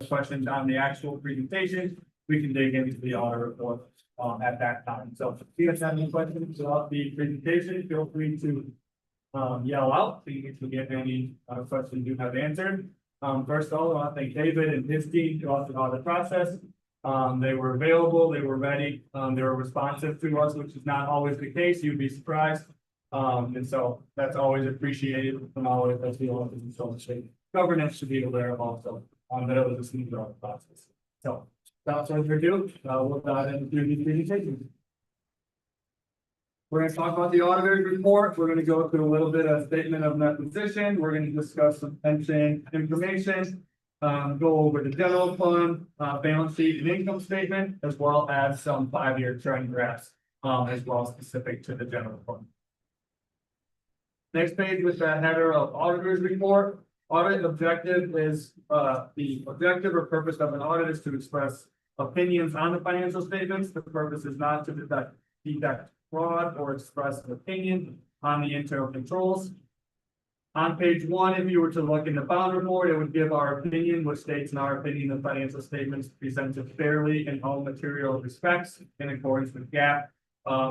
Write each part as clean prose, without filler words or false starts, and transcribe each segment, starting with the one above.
questions on the actual presentation, we can dig into the audit report at that time. So if you guys have any questions about the presentation, feel free to yell out so you can get any questions you have answered. First of all, I want to thank David and his team throughout the audit process. They were available, they were ready, they were responsive to us, which is not always the case. You'd be surprised. And so that's always appreciated from all of us, the office and so on. Governance should be aware of also that it was a smooth process. So without further ado, we'll dive into the presentation. We're going to talk about the auditor's report. We're going to go through a little bit of statement of net position. We're going to discuss some pension information, go over the general fund, balance sheet and income statement, as well as some 5-year trend graphs, as well specific to the general fund. Next page with the header of auditor's report. Audit objective is the objective or purpose of an audit is to express opinions on the financial statements. The purpose is not to detect fraud or express an opinion on the internal controls. On page 1, if you were to look in the bond report, it would give our opinion, which states in our opinion the financial statements presented fairly in all material respects in accordance with GAAP.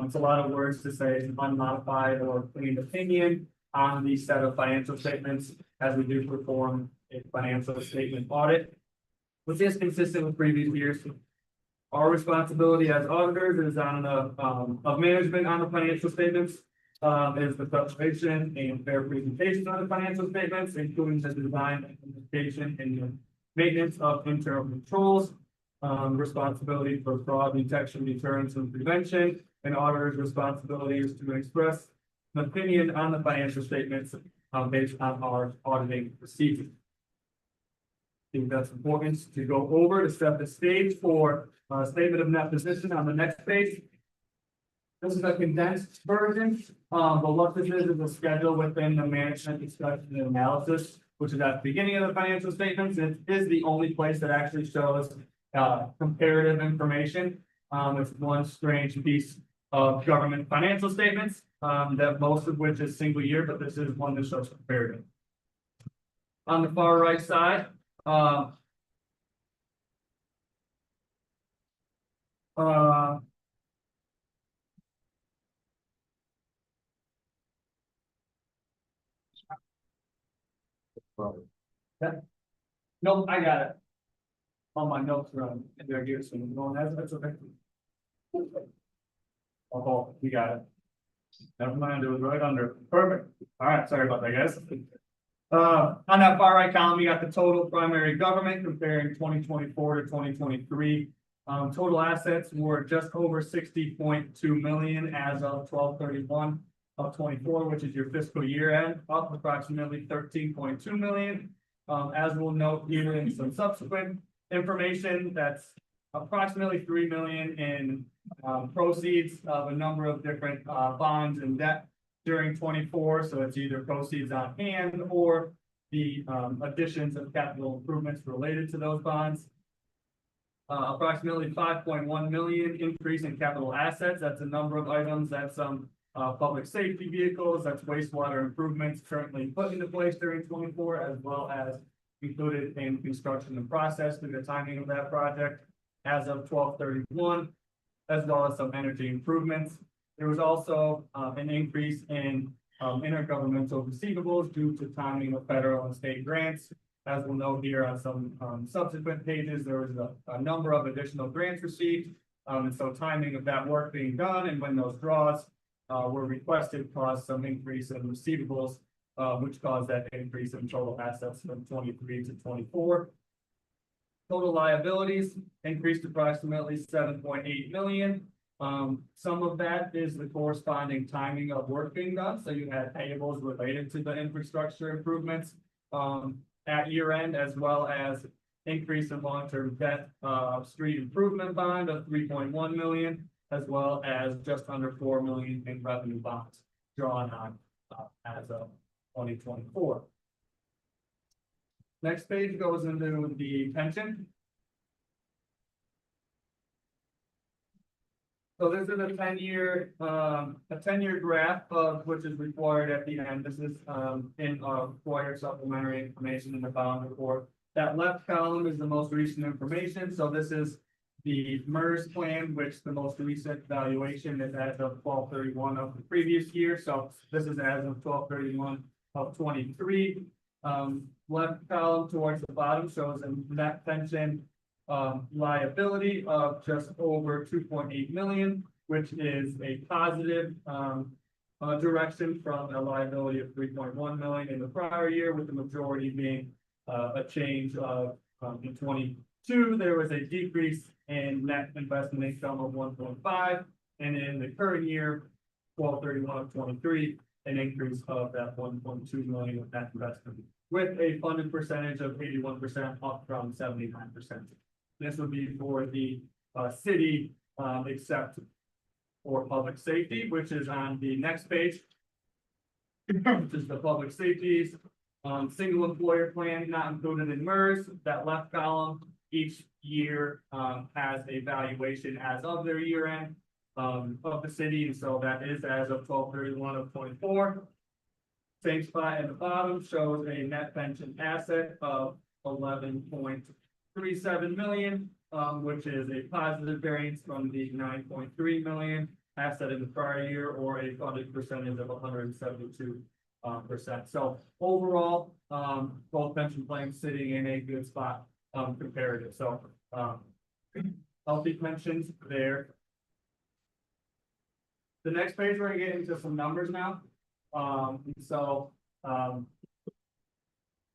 It's a lot of words to say it's an unmodified or clean opinion on the set of financial statements as we do perform a financial statement audit, which is consistent with previous years. Our responsibility as auditors is on the of management on the financial statements, is the preparation and fair presentation of the financial statements, including the design, implementation, and the maintenance of internal controls. Responsibility for fraud detection, deterrence, and prevention. And auditor's responsibility is to express an opinion on the financial statements based on our auditing procedure. I think that's important to go over to set the stage for statement of net position on the next page. This is a condensed version, but what this is a schedule within the management discussion and analysis, which is at the beginning of the financial statements. It is the only place that actually shows comparative information. It's one strange piece of government financial statements, that most of which is single year, but this is one that shows comparative. On the far right side, nope, I got it. All my notes are on there here, so no one has it, that's okay. Oh, you got it. Never mind, it was right under. Perfect. All right, sorry about that, guys. On that far right column, you got the total primary government comparing 2024 to 2023. Total assets were just over 60.2 million as of 12/31 of 24, which is your fiscal year end, up approximately 13.2 million. As we'll note here in some subsequent information, that's approximately 3 million in proceeds of a number of different bonds and debt during 24. So it's either proceeds on hand or the additions of capital improvements related to those bonds. Approximately 5.1 million increase in capital assets. That's a number of items. That's some public safety vehicles. That's wastewater improvements currently put into place during 24, as well as included in construction and process through the timing of that project as of 12/31, as well as some energy improvements. There was also an increase in intergovernmental receivables due to timing of federal and state grants. As we'll note here on some subsequent pages, there was a number of additional grants received. And so timing of that work being done and when those draws were requested caused some increase in receivables, which caused that increase in total assets from 23 to 24. Total liabilities increased approximately 7.8 million. Some of that is the corresponding timing of work being done. So you had payables related to the infrastructure improvements at year end, as well as increase in long-term debt street improvement bond of 3.1 million, as well as just under 4 million in revenue bonds drawn on as of 2024. Next page goes into the pension. So this is a 10-year graph of which is required at the end. This is in required supplementary information in the bond report That left column is the most recent information, so this is the MERS plan, which the most recent valuation is as of 12/31 of the previous year, so this is as of 12/31 of 23. Left column towards the bottom shows a net pension liability of just over 2.8 million, which is a positive direction from a liability of 3.1 million in the prior year, with the majority being a change of in 22, there was a decrease in net investment income of 1.5, and in the current year, 12/31 of 23, an increase of that 1.2 million of net investment, with a funded percentage of 81%, up from 79%. This would be for the city, except for public safety, which is on the next page. Which is the public safeties, single employer plan not included in MERS. That left column each year has a valuation as of their year end of the city, and so that is as of 12/31 of 24. Same spot at the bottom shows a net pension asset of 11.37 million, which is a positive variance from the 9.3 million asset in the prior year, or a funded percentage of 172%. So overall, both pension plans sitting in a good spot comparative. So healthy pensions there. The next page, we're gonna get into some numbers now.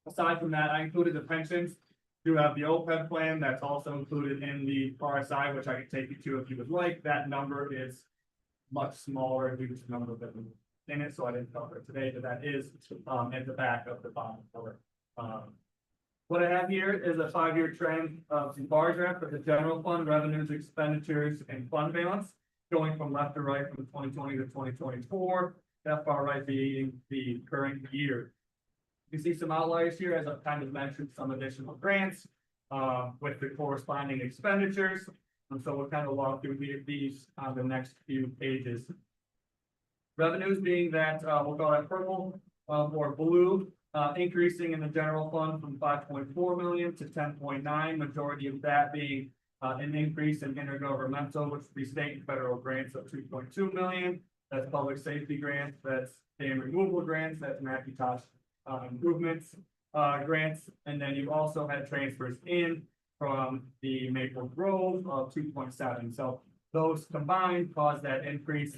Aside from that, I included the pensions. You have the OPEB plan that's also included in the RSI, which I can take you to if you would like. That number is much smaller due to the number of them in it, so I didn't cover it today, but that is at the back of the bottom cover. What I have here is a 5-year trend of the bar graph for the general fund revenues, expenditures, and fund balance, going from left to right from 2020 to 2024. That far right being the current year. You see some outliers here, as I've kind of mentioned, some additional grants with the corresponding expenditures. And so we'll kind of walk through these on the next few pages. Revenues being that we'll call that purple or blue, increasing in the general fund from 5.4 million to 10.9. Majority of that being an increase in intergovernmental, which would be state and federal grants of 2.2 million. That's public safety grants, that's dam removal grants, that's Macintosh improvements grants, and then you also had transfers in from the Maple Grove of 2.7. So those combined caused that increase,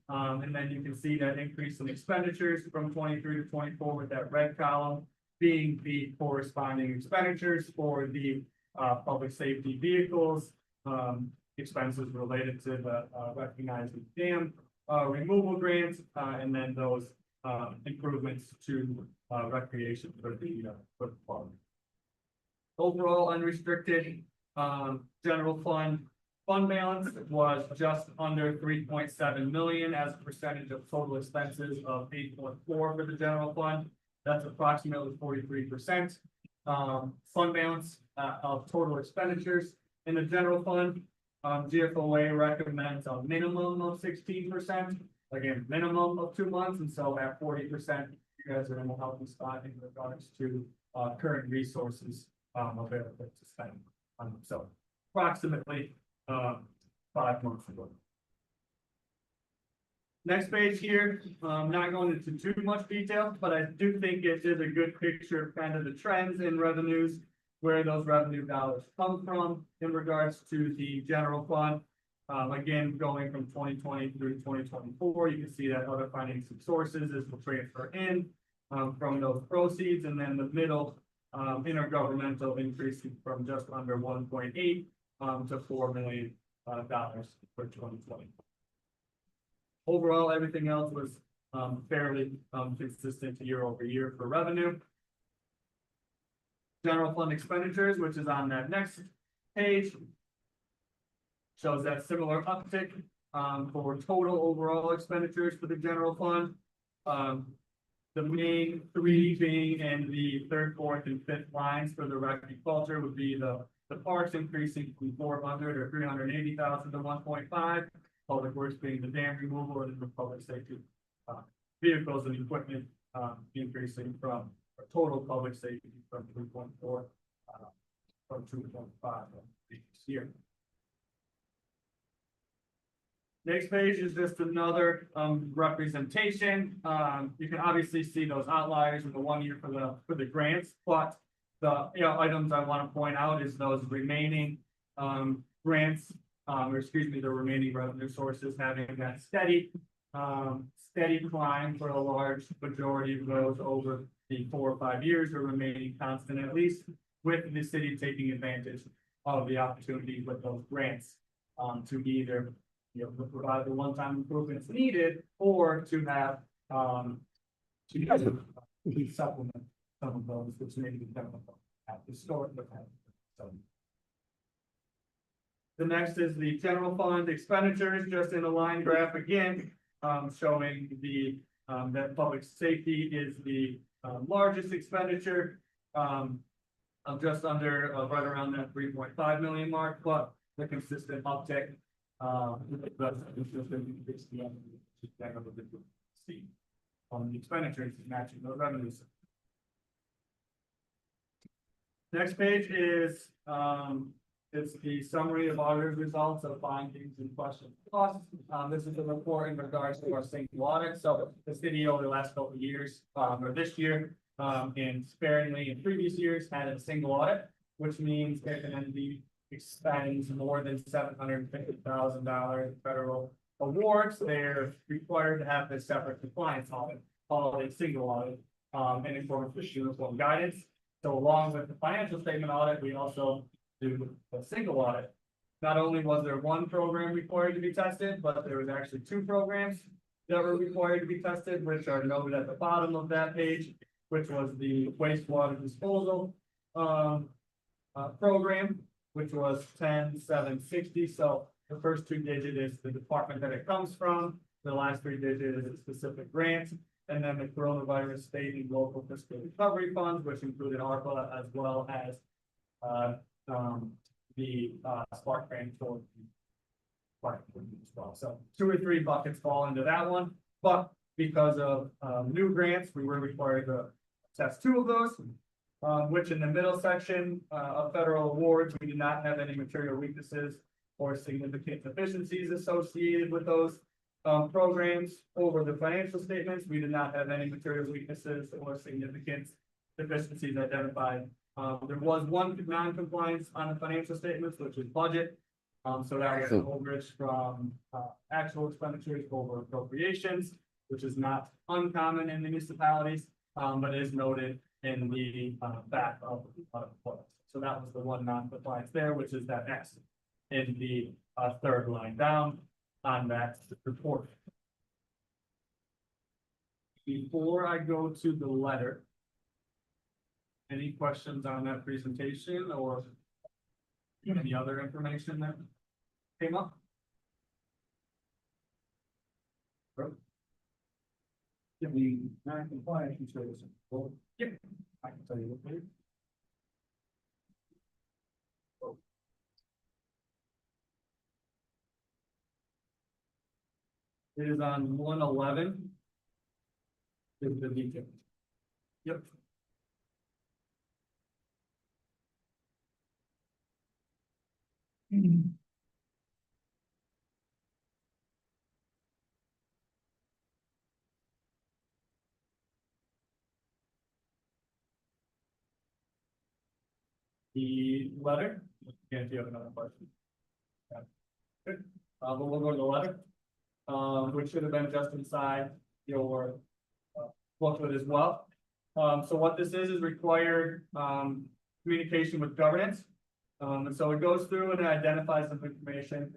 and then you can see that increase in expenditures from 23 to 24 with that red column being the corresponding expenditures for the public safety vehicles, expenses related to the recognized dam removal grants, and then those improvements to recreation for the park. Overall, unrestricted general fund balance was just under 3.7 million as a percentage of total expenses of 8.4 for the general fund. That's approximately 43%. Fund balance of total expenditures in the general fund. GFOA recommends a minimum of 16%. Again, minimum of 2 months, and so at 40%, you guys are in a healthy spot in regards to current resources available to spend. So approximately 5 months ago. Next page here, not going into too much detail, but I do think it is a good picture of kind of the trends in revenues, where those revenue dollars come from in regards to the general fund. Again, going from 2020 through 2024, you can see that other financing sources is will transfer in from those proceeds, and then the middle intergovernmental increasing from just under 1.8 to $4 million for 2020. Overall, everything else was fairly consistent year over year for revenue. General fund expenditures, which is on that next page, shows that similar uptick for total overall expenditures for the general fund. The main three being in the third, fourth, and fifth lines for the rec and culture would be the parks increasing from 400 or 380,000 to 1.5. Public works being the dam removal, and the public safety vehicles and equipment increasing from total public safety from 3.4 From 2.5 this year. Next page is just another representation. You can obviously see those outliers in the 1 year for the grants, but the items I want to point out is those remaining grants, or excuse me, the remaining revenue sources having that steady climb for a large majority of those over the 4 or 5 years, or remaining constant at least, with the city taking advantage of the opportunity with those grants to either provide the one-time improvements needed, or to have to supplement some of those which may be difficult at historically. So the next is the general fund expenditures, just in a line graph again, showing the that public safety is the largest expenditure, of just under right around that 3.5 million mark, but the consistent uptick. On the expenditures matching those revenues. Next page is it's the summary of auditor's results of findings and questions. This is a report in regards to our single audit. So the city over the last couple of years, or this year, and sparingly in previous years, had a single audit, which means if an entity expends more than $750,000 in federal awards, they're required to have this separate compliance audit, called a single audit, in accordance with uniform guidance. So along with the financial statement audit, we also do a single audit. Not only was there one program required to be tested, but there was actually 2 programs that were required to be tested, which are noted at the bottom of that page, which was the wastewater disposal program, which was 10760. So the first 2 digits is the department that it comes from. The last 3 digits is a specific grant, and then the coronavirus state and local fiscal recovery funds, which included ARPA as well as the Spark grant for Spark as well. So 2 or 3 buckets fall into that one, but because of new grants, we were required to test 2 of those. Which in the middle section of federal awards, we did not have any material weaknesses or significant deficiencies associated with those programs. Over the financial statements, we did not have any material weaknesses or significant deficiencies identified. There was one non-compliance on the financial statements, which is budget. So that was an overage from actual expenditures over appropriations, which is not uncommon in municipalities, but is noted in the back of the report. So that was the one non-compliance there, which is that X in the 3rd line down on that report. Before I go to the letter, any questions on that presentation or any other information that came up? Give me non-compliance services. Yep, I can tell you what they. It is on 111. Is the detail. Yep. The letter, again, if you have another question. Yeah. Good. But we'll go to the letter, which should have been just inside your booklet as well. So what this is required communication with governance. And so it goes through and identifies some information,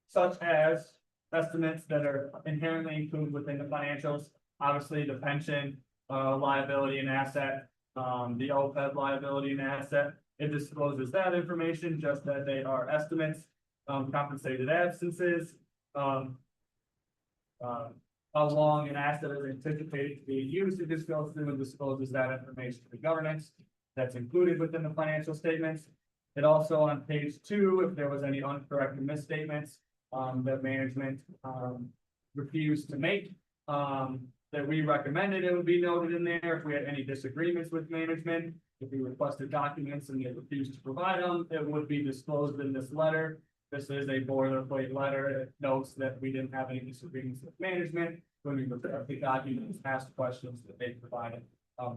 such as estimates that are inherently included within the financials. Obviously, the pension liability and asset, the OPEB liability and asset. It discloses that information, just that they are estimates, compensated absences, how long an asset is anticipated to be used. It just goes through and discloses that information to the governance that's included within the financial statements. It also on page 2, if there was any incorrect misstatements that management refused to make, that we recommended it would be noted in there. If we had any disagreements with management, if we requested documents and they refused to provide them, it would be disclosed in this letter. This is a boilerplate letter. It notes that we didn't have any disagreements with management when we looked at the documents, asked questions that they provided,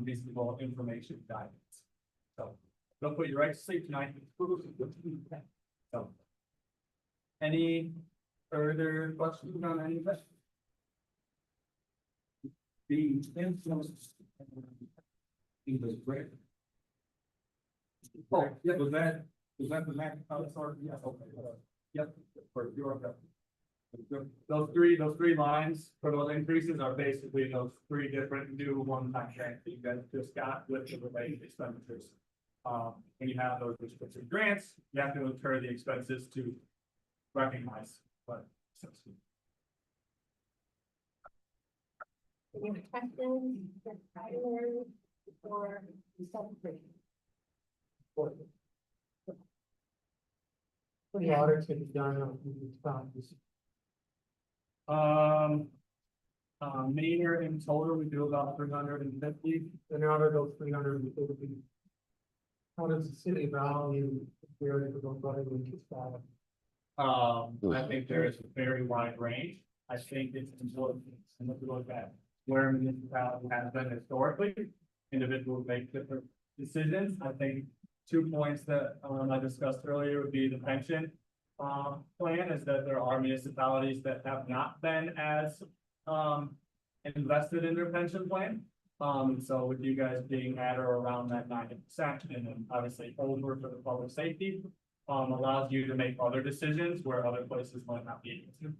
reasonable information guidance. So they'll put you right to sleep tonight. So, any further questions on any of that? The influence. He was great. Oh, yeah, was that the max? Oh, sorry, yes, okay. Yep, for your. Those three lines for those increases are basically those three different new one-time grants that you guys just got with the related expenditures. When you have those restricted grants, you have to incur the expenses to recognize what. Any questions, or something? The audits can be done on these funds. Mayor in total, we do about 350. And out of those 350. How does the city value where to go by the spot? I think there is a very wide range. I think it's important to look at where municipality has been historically. Individuals make different decisions. I think 2 points that I discussed earlier would be the pension plan is that there are municipalities that have not been as invested in their pension plan. So with you guys being at or around that 90% and then obviously over for the public safety, allows you to make other decisions where other places might not be able to.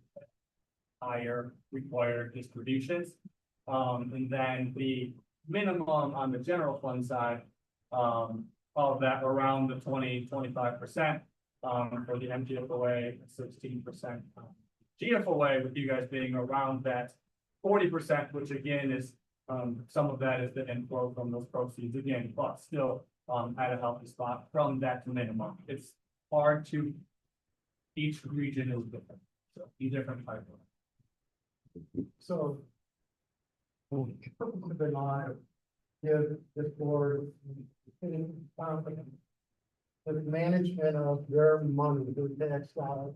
Higher required distributions. And then the minimum on the general fund side, of that around the 20-25%, for the MGFOA, 16%. GFOA with you guys being around that 40%, which again is, some of that is the inflow from those proceeds again, but still, at a healthy spot from that minimum. It's hard to, each region is different, so be different type of. So. Purpose of the law, give this board, confidence. The management of their money, their tax dollars,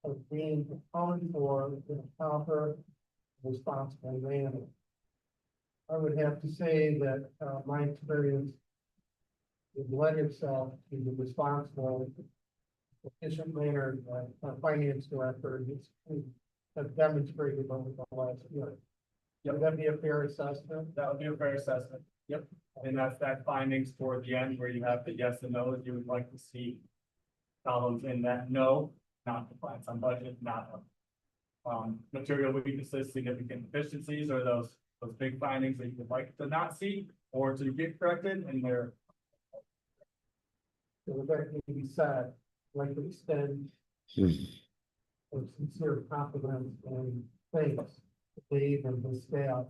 of being accounted for in a proper, responsible manner. I would have to say that, my experience would lend itself to the responsible, efficient manner that our finance director has demonstrated over the last year. Would that be a fair assessment? That would be a fair assessment. Yep. And that's that findings toward the end where you have the yes and no that you would like to see. Columns in that no, not compliance on budget, not. Material weaknesses, significant deficiencies, or those big findings that you would like to not see or to get corrected and they're. So that can be said, like to extend. Of sincere confidence and thanks to Dave and his staff.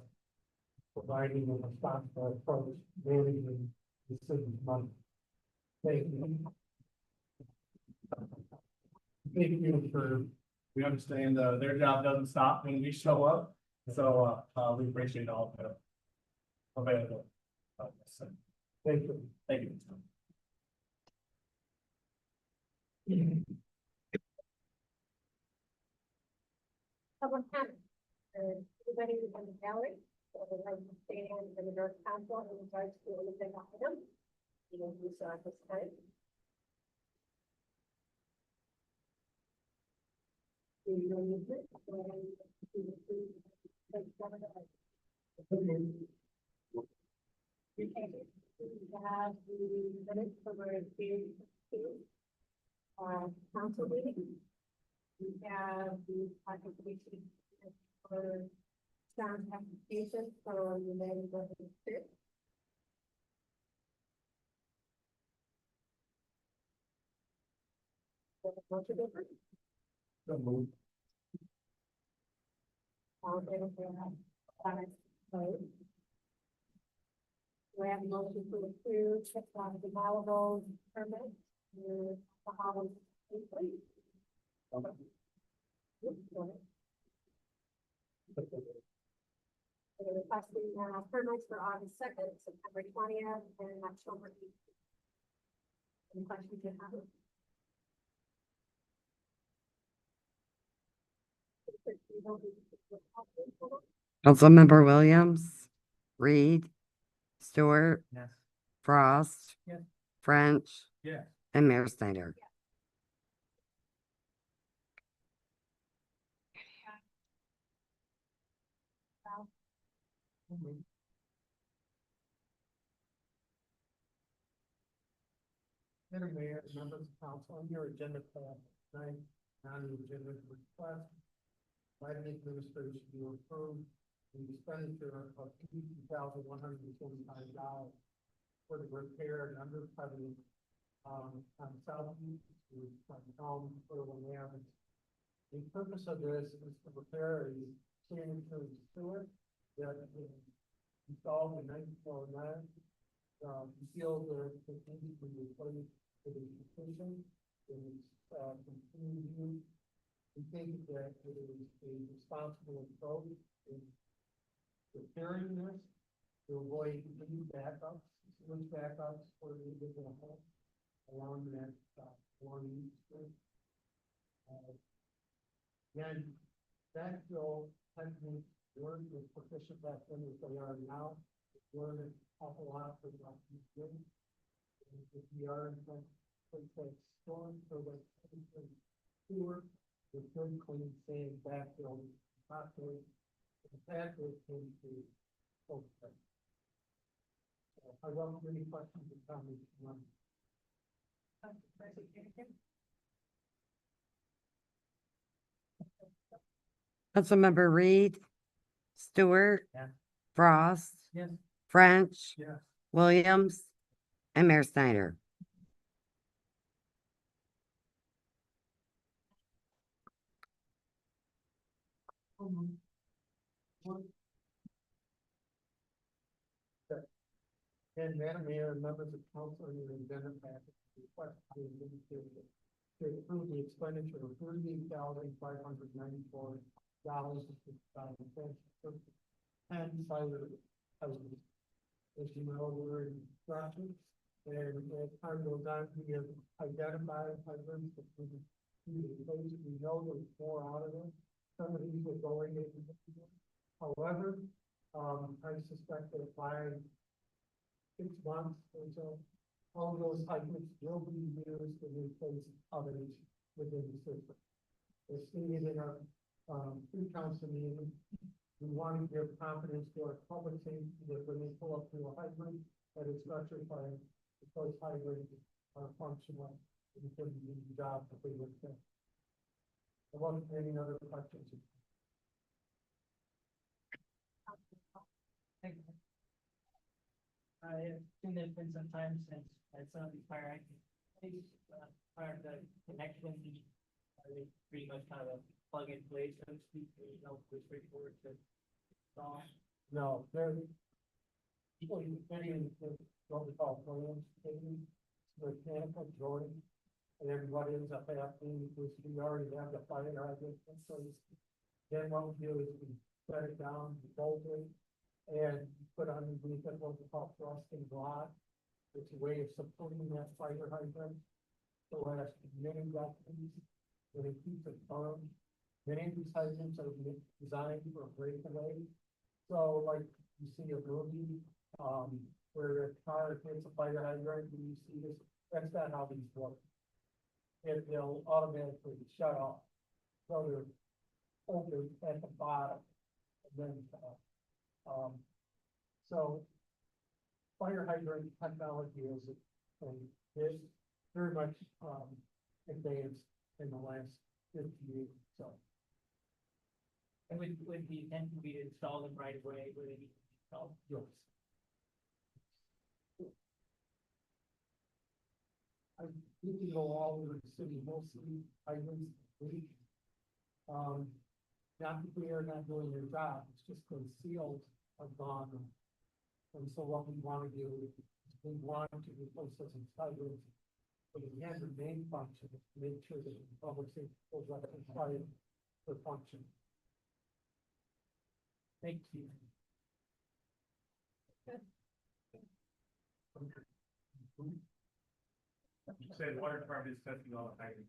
Providing a responsible approach, managing the city's money. Thank you. Thank you for. We understand, their job doesn't stop when we show up, so, we appreciate all of it. Available. Thank you. Thank you. Public comment. Anybody in the gallery, or would like to stand in the North Council in regards to anything item? You know, we saw at this time. We have the minutes for the council meeting. We have the participation for sound application from the United States. Motion different. So moved. All in favor, vote. We have a motion to approve the allowable permit with the Holland. Requesting that permits for August 2nd, September 20th, and October 18th. Any questions you have? Councilmember Williams, Reed, Stewart, Yes. Frost. Yes. French Yes. and Mayor Snyder. Madam Mayor, members of council, on your agenda tab, tonight, on the agenda request, by the administration to approve the expenditure of $2,125 for the repair and undercutting, on South Beach, from Elm, Berlin Avenue. The purpose of this is to repair a sanitary sewer that was installed in 1909. We feel that it needs to be replaced with a completion, and continued use. We think that it is a responsible approach in repairing this to avoid any backups, switch backups for the individual home along that, along East Street. Again, that bill hasn't learned as proficient back then as they are now. Learned an awful lot for the last year. If we are in some place like storm, so that sewer, the good clean sand backfill, possibly, the pathway came to focus. I welcome any questions or comments from Councilmember Reed, Stewart. Yes. Frost. Yes. French, Yes. Williams, and Mayor Snyder. And Madam Mayor, and members of council, on your agenda package, request the administration to approve the expenditure of $38,594 and fire hydrants. As you know, we're in construction, and as time goes on, we have identified hydrants that we need to replace. We know there's more out of them. Some of these are going in. However, I suspect that by 6 months or so, all of those hydrants will be used to replace others within the system. As stated in our, pre-council meeting, we want to give confidence to our public safety that when they pull up to a hydrant that is structured by those hydrants are functional and can do the job that they would do. I want any other questions. I think there's been some time since some of these fire prior to connection, they pretty much kind of a plug and play, so to speak, you know, pretty straightforward to install. No, there, people use what we call plans, mechanical drawing, and everybody ends up asking, which we already have the fire hydrant in place. Then what we do is we set it down, bolt it, and put underneath it what we call thrusting rod. It's a way of supporting that fire hydrant. So as many documents, when it keeps it firm, many of these hydrants are designed for breakaway. So like you see a movie, where a car hits a fire hydrant, and you see this, that's not how these work. They'll automatically shut off. So they're open at the bottom, and then, so fire hydrant technology is very much, advanced in the last 50 years, so. And would the intention be to install them right away, where they need to be installed? Yes. I think you go all over the city, mostly hydrants, leak. Not that they are not doing their job, it's just the seals are gone. And so what we want to do is we want to replace those hydrants. But it has a main function, is to make sure that the public safety goes up and fire for function. Thank you. You said water department is testing all the hydrants.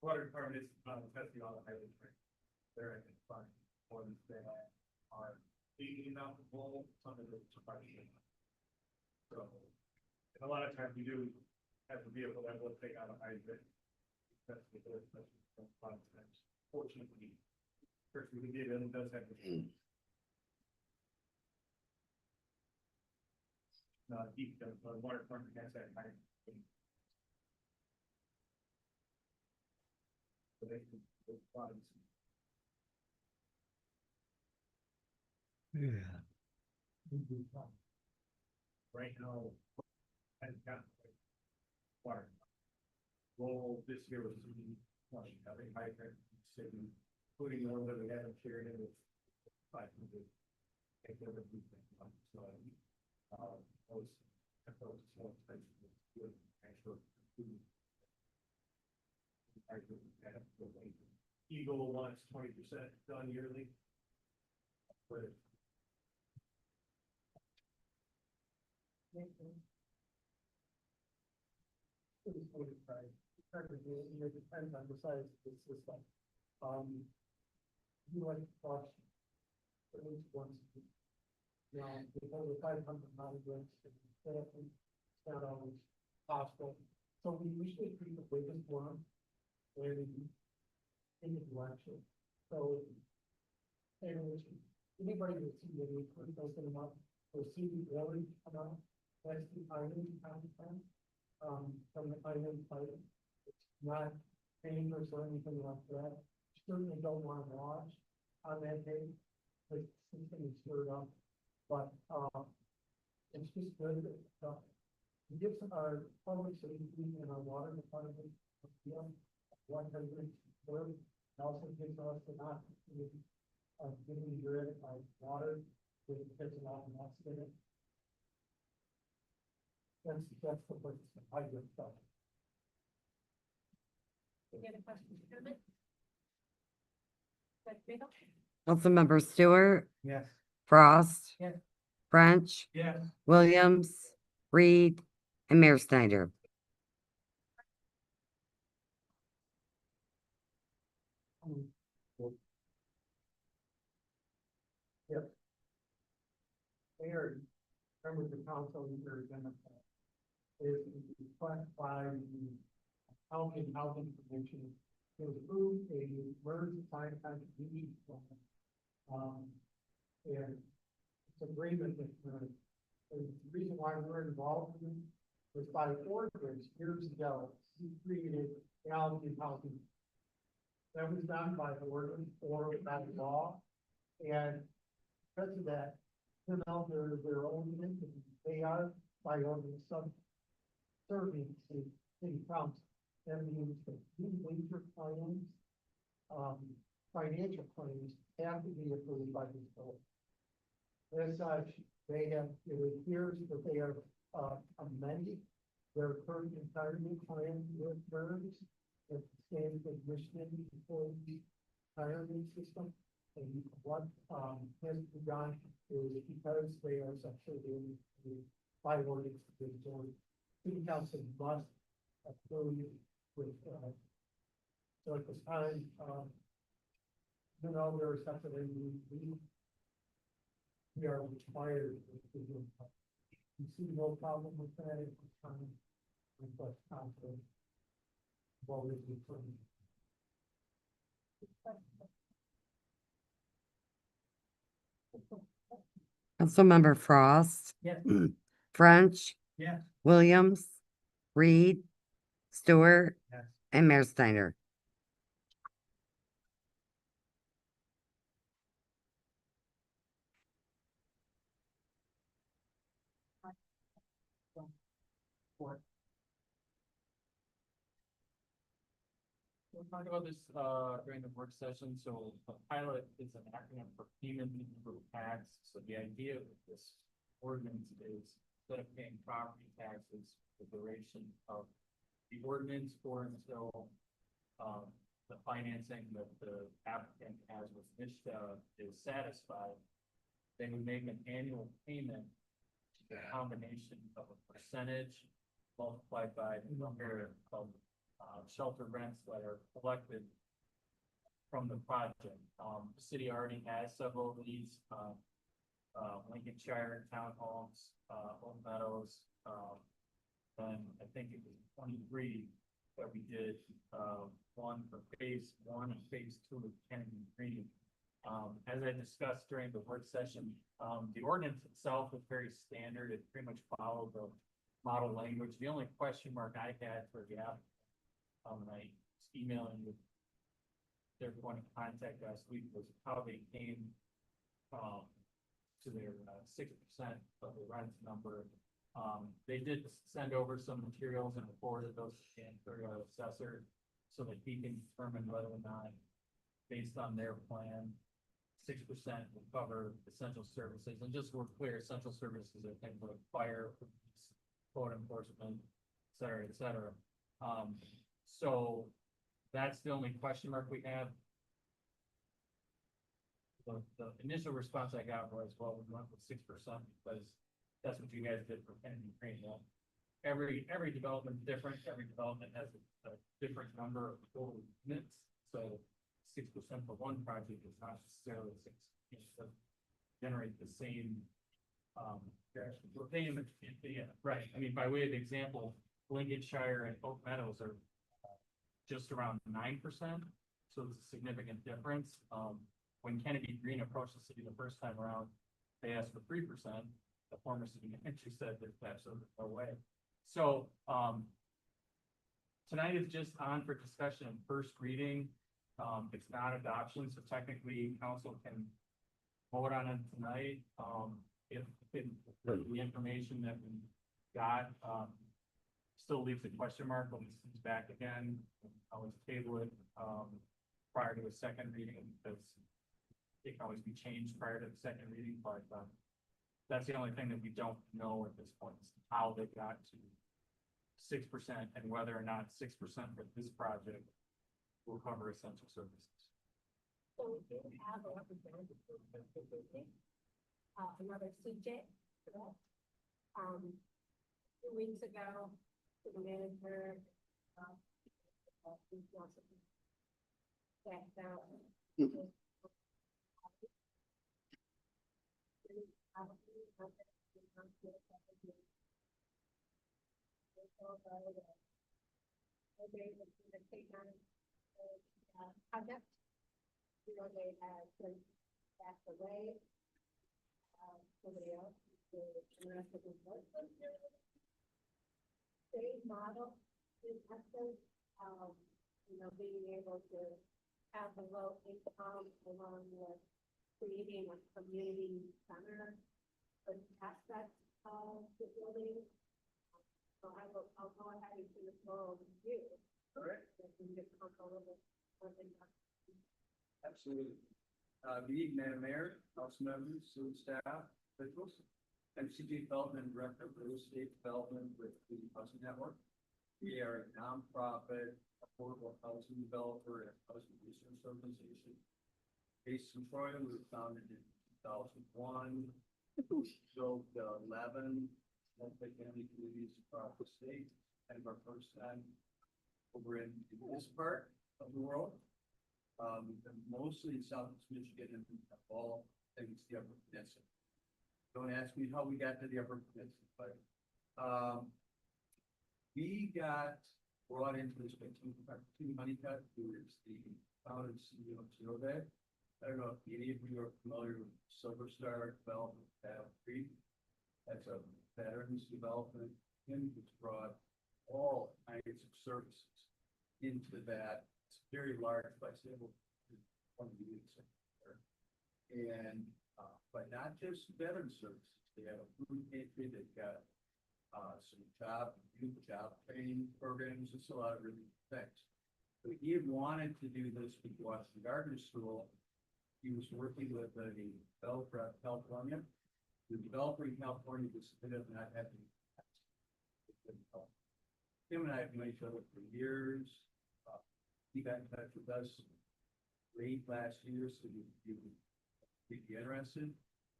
Water department is, testing all the hydrants, right? They're identifying ones that are leaking out the bowl, some of the suppression. So, and a lot of times you do have a vehicle that will take out a hydrant. That's the other question, a lot of times, fortunately. Person who did it does have the. Deep, the water department has that hydrant. So they can, those funds. Right now, I've got water. Well, this year was, I think hydrant, city, including the ones that we haven't shared in with 500. Take care of everything, so, those small expenses, good, actual. Eagle wants 20% done yearly. But It depends on the size of the system. You like to watch at least once a week. You know, with over 500 migrants, it's not always possible. So we usually treat the biggest one and in the direction. So, and anybody that sees any, those them up, or see the really come out, that's the island content, from the island site. It's not dangerous or anything like that. Certainly don't want to watch on that day, but something is stirred up. But, it's just good that, it gives our public safety and our water department, one hundred, it also gives us the not, getting rid of water, with there's a lot of accident. That's the purpose of hydrant stuff. Any other questions or comments? Dr. Bill? Councilmember Stewart, yes. Frost. Yes. French, Yes. Williams, Reed, and Mayor Snyder. Mayor, members of council, you're gonna, is request by the housing commission to approve a emergency time contribution plan. And it's agreement that, the reason why we're involved in it was by ordinance years ago, we created the Allegheny Housing. That was done by the ordinance or by law, and because of that, you know, they're their own entity. They are by ordinance serving city council. That means that these major claims, financial claims have to be approved by this board. As such, they have, it appears that they are, amending their current retirement plan with MERS, that stands for Michigan Employee Retirement System. And what, has been done is because they are subsidiary by ordinance, the city council must approve with, so at this time, you know, there are subsidiary, we are required to do it. You see no problem with that at this time, request council. Well, this is from. Councilmember Frost. Yes. French, Yes. Williams, Reed, Stewart, Yes. and Mayor Snyder. We'll talk about this, during the work session, so a pilot is an acronym for payment in lieu of tax, so the idea of this ordinance is instead of paying property taxes, the duration of the ordinance or until, the financing that the applicant has with NISTA is satisfied, they would make an annual payment to the combination of a percentage multiplied by the number of shelter rents that are collected from the project. The city already has several of these, Lincolnshire townhomes, Old Meadows, and I think it was 23 that we did, one for phase 1 and phase 2 of Kennedy Green. As I discussed during the work session, the ordinance itself is very standard. It pretty much followed the model language. The only question mark I had for the app, and I was emailing with their point of contact last week, was how they came to their 6% of the rent number. They did send over some materials and forwarded those to Dan for our assessor so that he can determine whether or not, based on their plan, 6% will cover essential services. And just so we're clear, essential services are things like fire, police, code enforcement, et cetera, et cetera. So that's the only question mark we have. The initial response I got was, well, we went with 6% because that's what you guys did for Kennedy Green. Well, every development is different. Every development has a different number of total units. So 6% for one project is not necessarily 6 to generate the same. We're paying, yeah, right. I mean, by way of example, Lincolnshire and Oak Meadows are just around 9%. So it's a significant difference. When Kennedy Green approached the city the first time around, they asked for 3%. The former city manager said there's absolutely no way. So tonight is just on for discussion and first reading. It's not adoption, so technically council can vote on it tonight. If the information that we got still leaves a question mark when it comes back again, I'll just table it prior to a second reading because it can always be changed prior to the second reading, but that's the only thing that we don't know at this point, is how they got to 6% and whether or not 6% for this project will cover essential services. So we do have a representative from the building, another CJ, correct? 2 weeks ago, the manager, that project. You know, they had passed away. Somebody else, the rest of the work. Same model in essence, you know, being able to have the low income along with creating a community center aspect of the building. So I'll go ahead and do the floor over to you. All right. Absolutely. Good evening, Madam Mayor, council members, city staff, officials. I'm CJ Feldman, Director of Real Estate Development with the Housing Network. We are a nonprofit affordable housing developer and housing research organization. Based in Troy, we were founded in 2001. Built 11 multi-family communities across the state. And our first time over in this part of the world. Mostly in Southeast Michigan and all things the Upper Peninsula. Don't ask me how we got to the Upper Peninsula, but we got brought into this by Tim Honeycutt, who is the founder and CEO of Geodet. I don't know if any of you are familiar with Silver Star Development Creek. That's a veterans development. Tim has brought all kinds of services into that. It's very large, by several 20 units there. And but not just veteran services. They have a food pantry. They've got some youth job training programs. It's a lot of really things. So he had wanted to do this with Washington Garden School. He was working with a developer out of California. The developer in California was not having. Him and I have known each other for years. he got in touch with us late last year, so you'd be interested,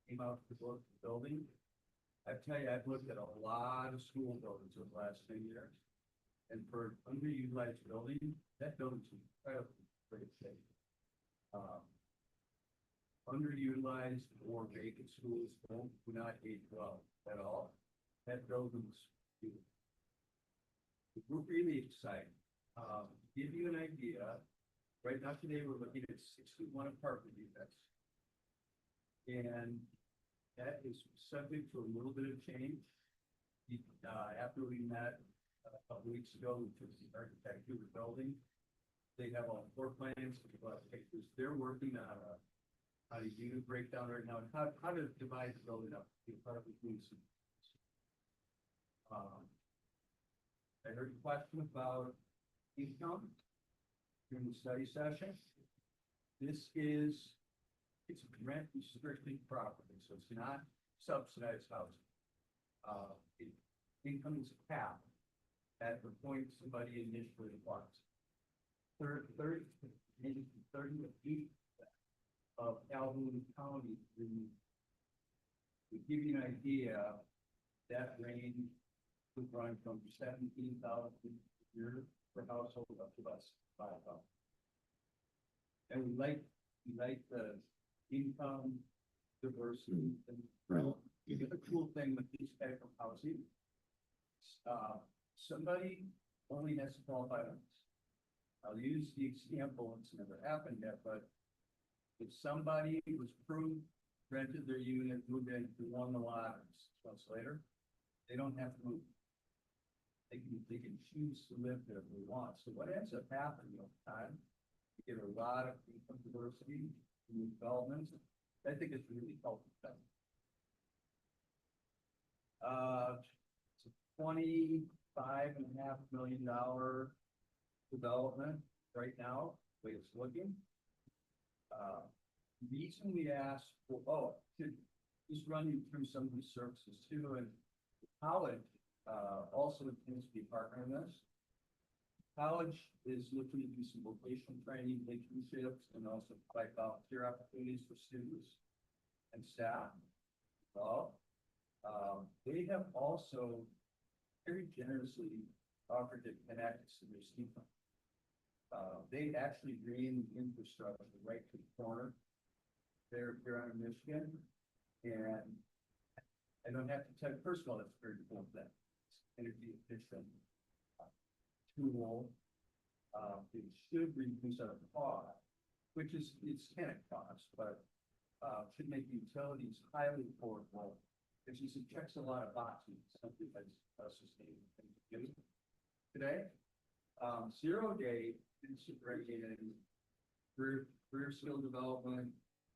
came out to look at the building. I tell you, I've looked at a lot of school buildings over the last 10 years. And for an underutilized building, that building's incredibly great shape. Underutilized or vacant schools do not age well at all. That building's beautiful. We're really excited. To give you an idea, right now today we're looking at 61 apartment units. And that is subject to a little bit of change. After we met a couple weeks ago, we took the architect to the building. They have all floor plans, pictures. They're working on a unit breakdown right now, and how to divide the building up. I heard a question about income during the study session. It's rent restricted property, so it's not subsidized housing. Income is capped at the point somebody initially applies. 30 feet of Calhoun County, to give you an idea, that range would run from 17,000 a year per household up to about 5,000. And we like the income diversity. And the other cool thing with this type of housing, somebody only has to qualify on this. I'll use the example, it's never happened yet, but if somebody was approved, rented their unit, moved in, won the lottery 6 months later, they don't have to move. They can choose to live there if they want. So what ends up happening over time, you get a lot of income diversity in developments. I think it's really helpful. It's a $25.5 million development right now, the way it's looking. Reason we asked for, just running through some of these services too, and college also intends to be partnering this. College is looking to do some vocational training, internships, and also provide volunteer opportunities for students and staff. Well, they have also very generously offered to connect to their student. They actually drain the infrastructure right to the corner there in Michigan. And I don't have to tell you, first of all, it's very cool that it's energy efficient tool. It should reduce our cost, which is it's kind of cost, but should make utilities highly affordable. It checks a lot of boxes, something that's sustainable thing to do today. 0 day integrated career skill development,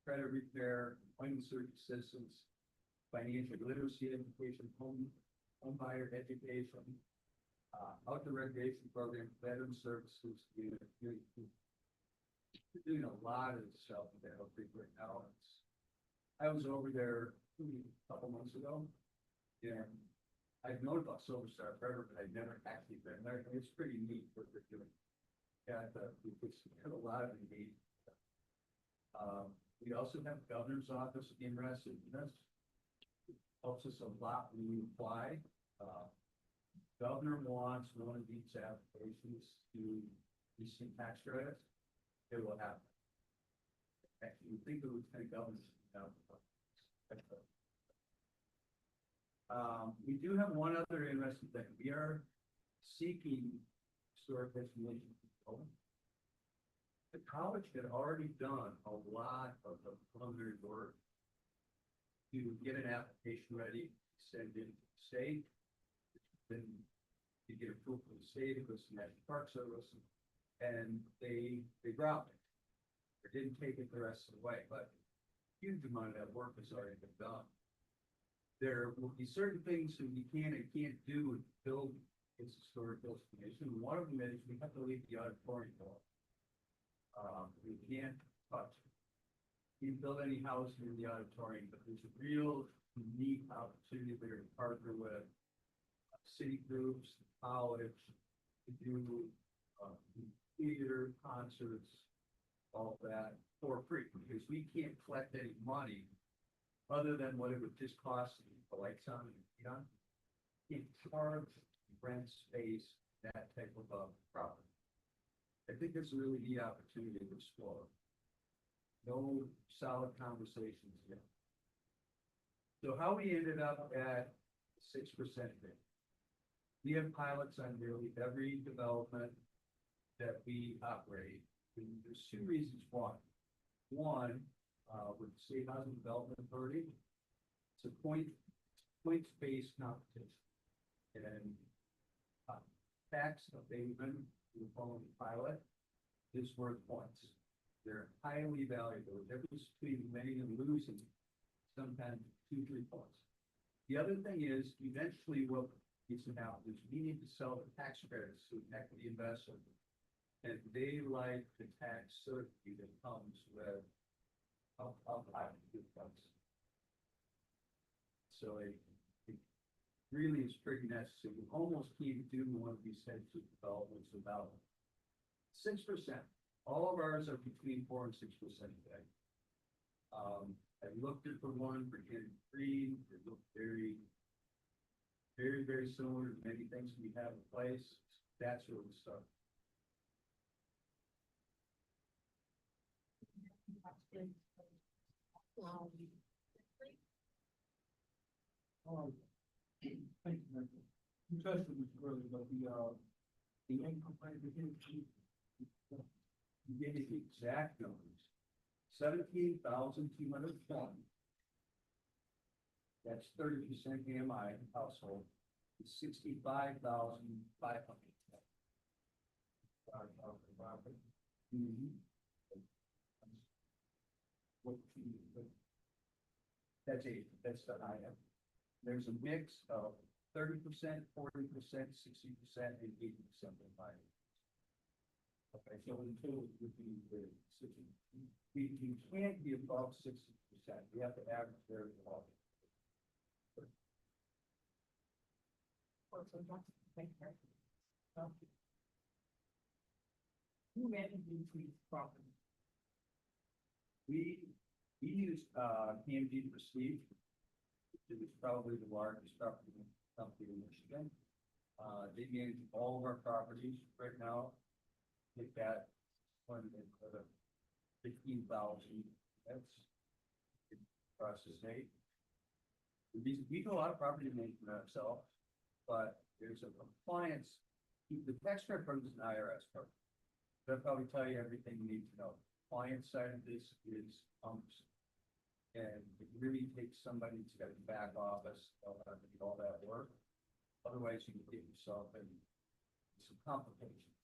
credit repair, employment search assistance, financial literacy education, home buyer education, outdoor recreation program, veteran services. We're doing a lot of stuff that I think right now. I was over there a couple months ago, and I've known about Silver Star forever, but I've never actually been there. It's pretty neat what they're doing. Yeah, we have a lot of engagement. We also have governor's office interested in this. Helps us a lot when we apply. Governor wants one of these applications to receive tax credits. It will happen. Actually, we think of Lieutenant Governor. We do have one other interesting thing. We are seeking historic preservation. The college had already done a lot of the preliminary work to get an application ready, send it to the state, then to get approval from the state, it goes to the National Park Service, and they dropped it. They didn't take it the rest of the way, but a huge amount of that work has already been done. There will be certain things that we can and can't do to build its historic preservation. One of them is we have to leave the auditorium door. We can't touch. We can build any house in the auditorium, but there's a real unique opportunity there to partner with city groups, college, to do theater, concerts, all that for free, because we can't collect any money other than what it would just cost the lights on, you know? Can't charge, rent space, that type of property. I think it's really the opportunity to explore. No solid conversations yet. So how we ended up at 6% there. We have pilots on nearly every development that we operate. And there's two reasons why. One, with the State Housing Development Authority, it's a points-based competition. And tax abatement, the following pilot, is worth points. They're highly valuable. The difference between winning and losing, sometimes 2-3 points. The other thing is, eventually what gets announced is we need to sell the tax credits to an equity investor. And they like the tax certainty that comes with a pilot good price. So it really is pretty necessary. You almost can't do one of these types of developments without 6%. All of ours are between 4 and 6% today. I looked at the one for Kennedy Green. It looked very, very, very similar to many things we have in place. That's where we start. Thank you, Michael. You touched on this earlier, but the income plan, You gave me the exact numbers. 17,220. That's 30% AMI household. It's 65,500. That's the high end. There's a mix of 30%, 40%, 60%, and 80% of high end. Okay, so in total, it would be the 60. We can't be above 60%. We have to average very low. Who manages these properties? We use KMG Prestige, which is probably the largest property company in Michigan. They manage all of our properties right now. They've got 15,000 that's across the state. We do a lot of property management ourselves, but there's a compliance. The tax credit program is an IRS program. They'll probably tell you everything you need to know. Client side of this is cumbersome. And it really takes somebody to get the back office to do all that work. Otherwise, you can get yourself in some complications.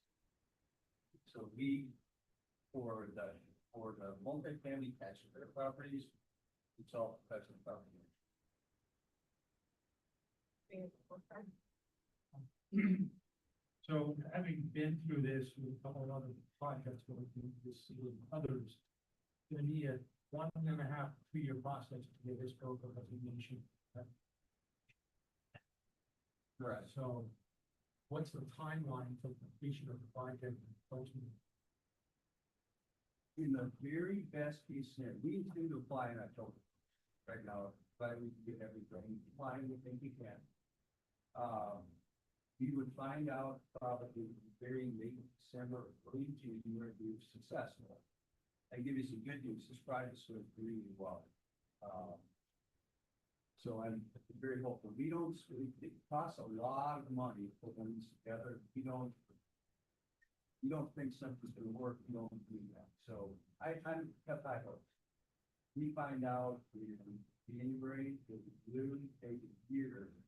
So for the multifamily tax credit properties, it's all professional property. So having been through this with a couple of other projects, with others, gonna need a 1.5 to 2 year process to get this broker resignation. Correct. So what's the timeline for completion of the project? In the very best case scenario, we intend to apply in October. Right now, but we can get everything, apply anything we can. We would find out probably very late December, early January, if we were successful. I give you some good news, this project is doing really well. So I'm very hopeful. It costs a lot of money to put things together. You don't think something's gonna work, you don't do that. So I have high hopes. We find out in January, it would literally take a year to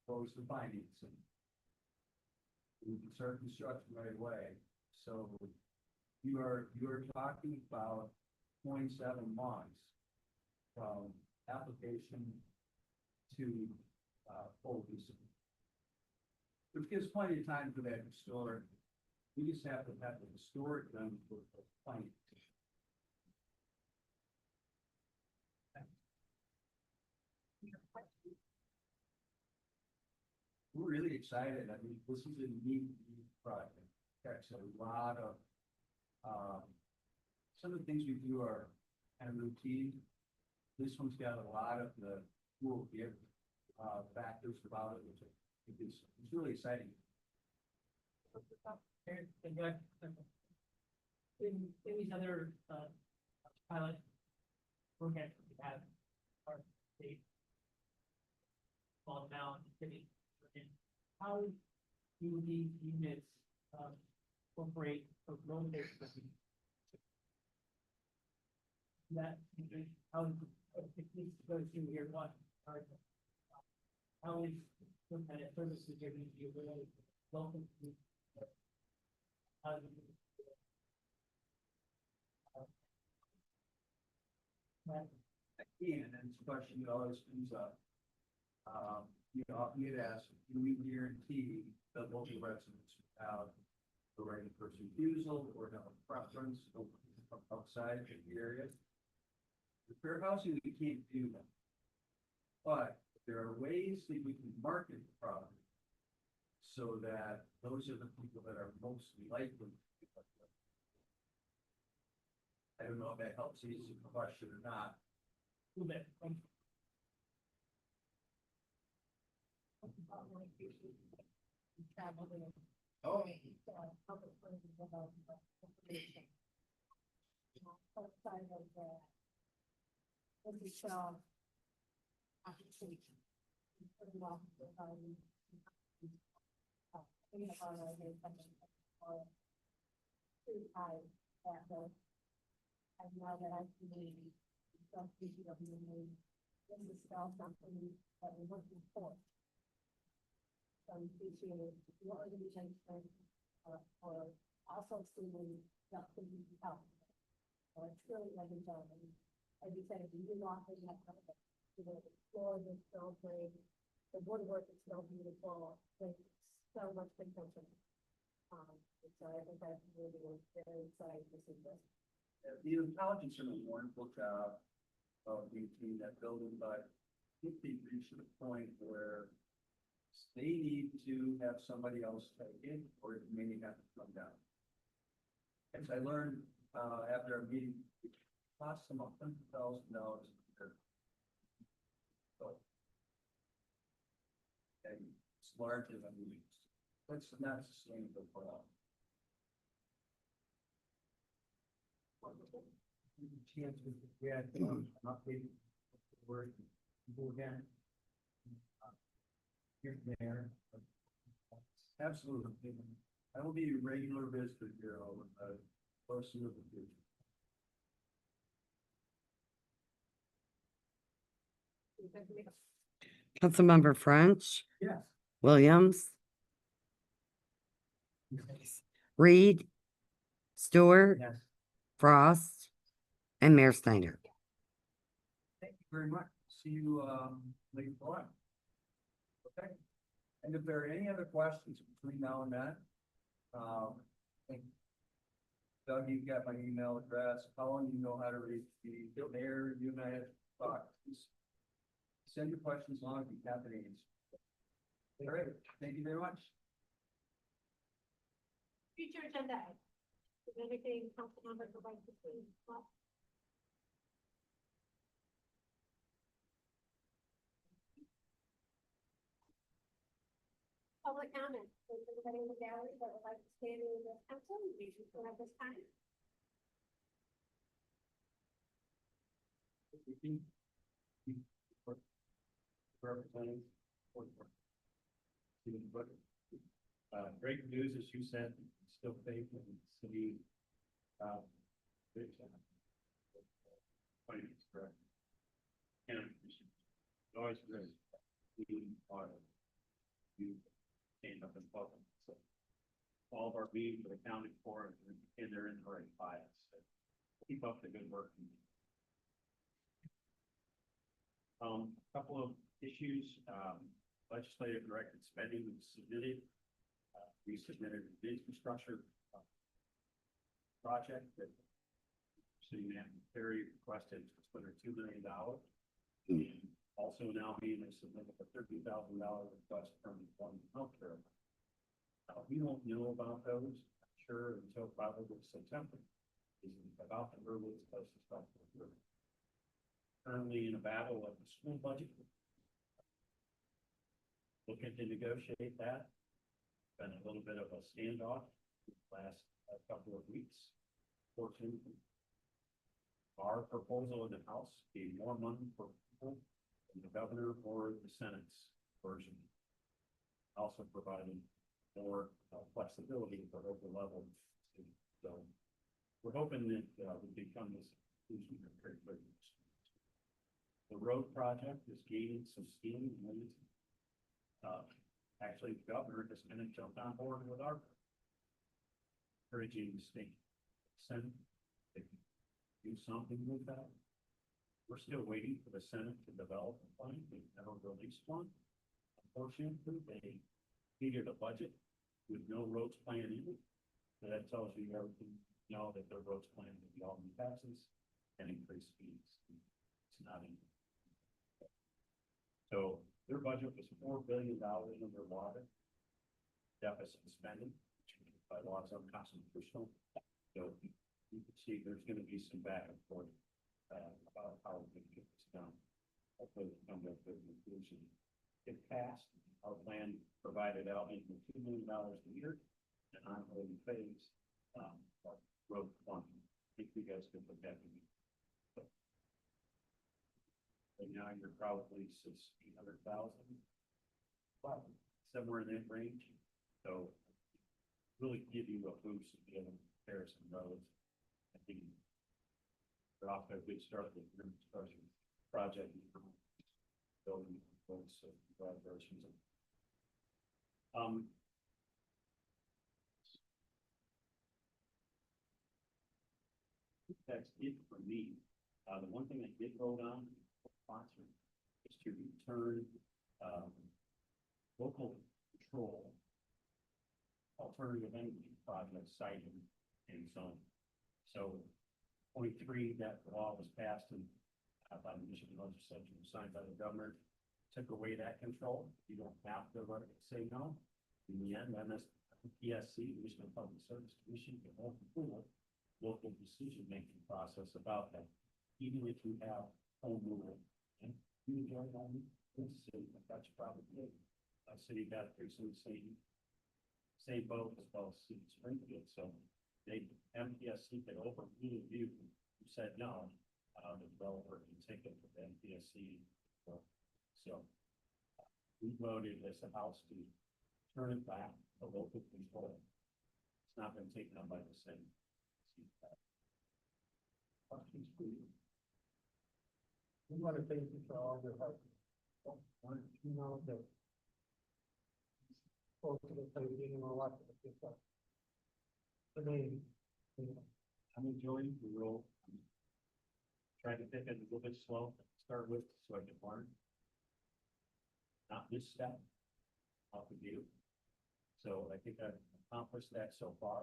close the financing. We can start construction right away. So you are talking about 27 months from application to full leasing. Which gives plenty of time for that historic. We just have to have the historic done for planning. We're really excited. I mean, this is a neat project. text a lot of, some of the things we do are kind of routine. This one's got a lot of the cool gift, factors about it, which I think is, it's really exciting. In these other, pilot programs we have, our state. Small town, city, and how do these units, incorporate or road based? That, how, if this goes through year one, or, how is, what kind of services are going to be available, welcome to. How do you? And it's a question that always comes up. You know, you get asked, do we guarantee that local residents have the right of first refusal or have a preference outside of the area? The fair housing, we can't do that. But there are ways that we can market the property so that those are the people that are most likely. I don't know if that helps answer the question or not. Little bit. Oh. I know that I can maybe, some people of me, this is still something that we're looking for. So we appreciate your organization, for also seeing that can be helped. So it's really like a job, and as you said, if you do not have that, the floor is still great, the woodwork is still beautiful, there's so much potential. So I think that's really very exciting to see this. The intelligence done a wonderful job of maintaining that building, but I think they've reached a point where they need to have somebody else take it, or it may have to come down. As I learned, after a meeting, it costs them $100,000. So, and it's larger than we used. That's not sustainable for us. Chance we could get an update word people again. Here and there. Absolutely. I will be a regular visitor here over the close to the future. Councilmember French, Yes. Williams, Reed, Stewart, Yes. Frost, and Mayor Snyder. Thank you very much. See you, later on. Okay. And if there are any other questions between now and then, I think Doug, you've got my email address. Colin, you know how to reach me. Mayor, you and I have talked. Just send your questions along if you have any answers. All right. Thank you very much. Future agenda. Is there anything council members would like to see? Public comment. Is anybody in the gallery that would like to stand in the council? We can at this time. Representing. Great news, as you said, still faith in the city. Big time. Finance correct. And always great. You stand up in public. So all of our meetings are accounted for and they're in the right files. So keep up the good work. Couple of issues, legislative directed spending was submitted. We submitted a bid infrastructure project that City Manager Perry requested just under $2 million. And also now being submitted a $30,000 request from one healthcare. We don't know about those. I'm sure until probably September. Is about the earliest place to start. Currently in a battle of the school budget. Looking to negotiate that. Been a little bit of a standoff last couple of weeks. Fortunately, our proposal in the House gave more money for people than the governor or the Senate's version. Also providing more flexibility for local level. So we're hoping that we become this inclusion very quickly. The road project is gaining some steam and momentum. Actually, the governor has kind of jumped on board with our encouraging the state Senate to do something with that. We're still waiting for the Senate to develop a plan. They've never released one. Unfortunately, they needed a budget with no roads plan in it. So that tells you everything, you know, that their roads plan will be all new taxes and increased fees. It's not in. So their budget was $4 billion underwater. Deficit spending, which by law is unconstitutional. So you can see there's going to be some back and forth about how we can get this done. Hopefully, we'll come to a good conclusion. If passed, our plan provided out $2 million a year and ongoing phase road funding. I think you guys can put that in. Right now, you're probably 600,000, somewhere in that range. So, really give you a boost to be able to repair some roads. I think we're off to a good start with the construction project. Building roads, so congratulations. That's it for me. The one thing I did vote on, sponsor, is to return local control alternative energy project siting and zone. So 23, that law was passed and by the Michigan legislature, signed by the governor, took away that control. You don't have to say no. In the end, PSC, Michigan Public Service Commission, can hold local decision-making process about that. Even if you have home rule and you enjoy home in the city, that's probably good. City got the same boat as well as City Springfield. So they MPSC could overrule you who said no. The developer can take it to the MPSC. So we voted as a house to turn it back to local control. It's not been taken up by the Senate. Questions, please. We want to thank you for all your help. You know, that. Folks that are getting a lot of this stuff. I mean, you know, I'm enjoying the role. Trying to take it a little bit slow to start with so I can learn. Not misstep off the view. So I think I've accomplished that so far.